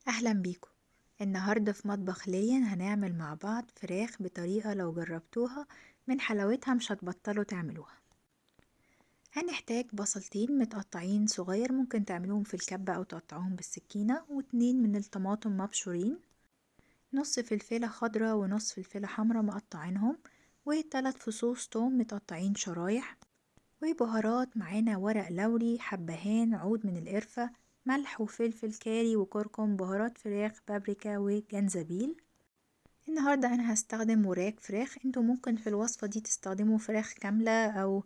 أهلا بيكم. النهاردة في مطبخ ليا هنعمل مع بعض فراخ بطريقة لو جربتوها من حلاوتها مش هتبطلوا تعملوها. هنحتاج بصلتين متقطعين صغير، ممكن تعملوهم في الكبة أو تقطعوهم بالسكينة، واتنين من الطماطم مبشورين، نص فلفلة خضرا ونص فلفلة حمرا مقطعينهم، وتلات فصوص توم متقطعين شرايح، وبهارات معانا ورق لوري، حبهان، عود من القرفة، ملح وفلفل كاري وكركم، بهارات فراخ، بابريكا وجنزبيل. النهاردة أنا هستخدم وراك فراخ، انتوا ممكن في الوصفة دي تستخدموا فراخ كاملة أو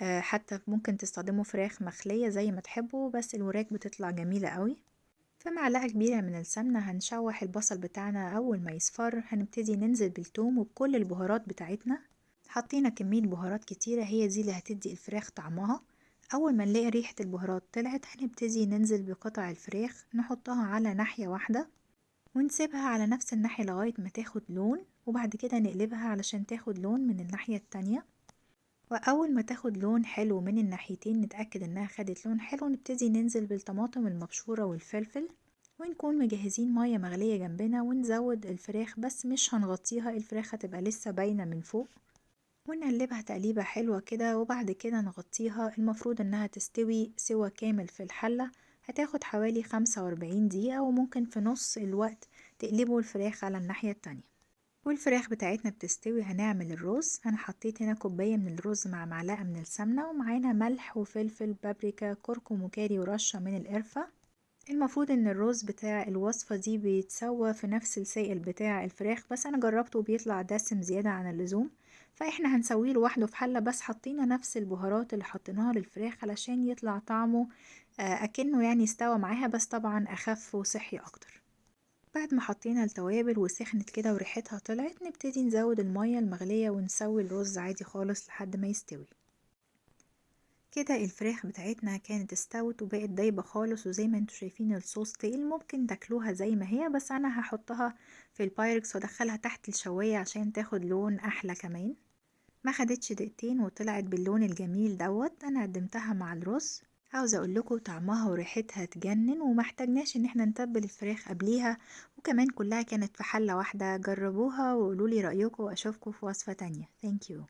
حتى ممكن تستخدموا فراخ مخلية زي ما تحبوا، بس الوراك بتطلع جميلة قوي. في معلقة كبيرة من السمنة هنشوح البصل بتاعنا، أول ما يصفر هنبتدي ننزل بالثوم وبكل البهارات بتاعتنا. حطينا كمية بهارات كتيرة، هي دي اللي هتدي الفراخ طعمها. أول ما نلاقي ريحة البهارات طلعت هنبتدي ننزل بقطع الفراخ، نحطها على ناحية واحدة ونسيبها على نفس الناحية لغاية ما تاخد لون، وبعد كده نقلبها علشان تاخد لون من الناحية التانية. وأول ما تاخد لون حلو من الناحيتين نتأكد إنها خدت لون حلو، نبتدي ننزل بالطماطم المبشورة والفلفل، ونكون مجهزين مية مغلية جنبنا، ونزود الفراخ بس مش هنغطيها، الفراخ هتبقى لسه باينة من فوق، ونقلبها تقليبة حلوة كده، وبعد كده نغطيها. المفروض إنها تستوي سوا كامل في الحلة، هتاخد حوالي 45 دقيقة، وممكن في نص الوقت تقلبوا الفراخ على الناحية التانية. والفراخ بتاعتنا بتستوي هنعمل الرز. انا حطيت هنا كوباية من الرز مع معلقة من السمنة، ومعانا ملح وفلفل بابريكا كركم وكاري ورشة من القرفة. المفروض ان الرز بتاع الوصفة دي بيتسوى في نفس السائل بتاع الفراخ، بس انا جربته وبيطلع دسم زيادة عن اللزوم، فاحنا هنسويه لوحده في حلة، بس حطينا نفس البهارات اللي حطيناها للفراخ علشان يطلع طعمه اكنه يعني استوى معاها، بس طبعا اخف وصحي اكتر. بعد ما حطينا التوابل وسخنت كده وريحتها طلعت، نبتدي نزود المية المغلية ونسوي الرز عادي خالص لحد ما يستوي. كده الفراخ بتاعتنا كانت استوت وبقت دايبة خالص، وزي ما انتوا شايفين الصوص تقيل، ممكن تاكلوها زي ما هي، بس انا هحطها في البايركس وادخلها تحت الشواية عشان تاخد لون احلى كمان. ما خدتش دقيقتين وطلعت باللون الجميل دوت. انا قدمتها مع الرز. عاوزة اقول لكم طعمها وريحتها تجنن، ومحتاجناش ان احنا نتبل الفراخ قبليها، وكمان كلها كانت في حلة واحدة. جربوها وقولولي رأيكم، واشوفكم في وصفة تانية. ثانك يو.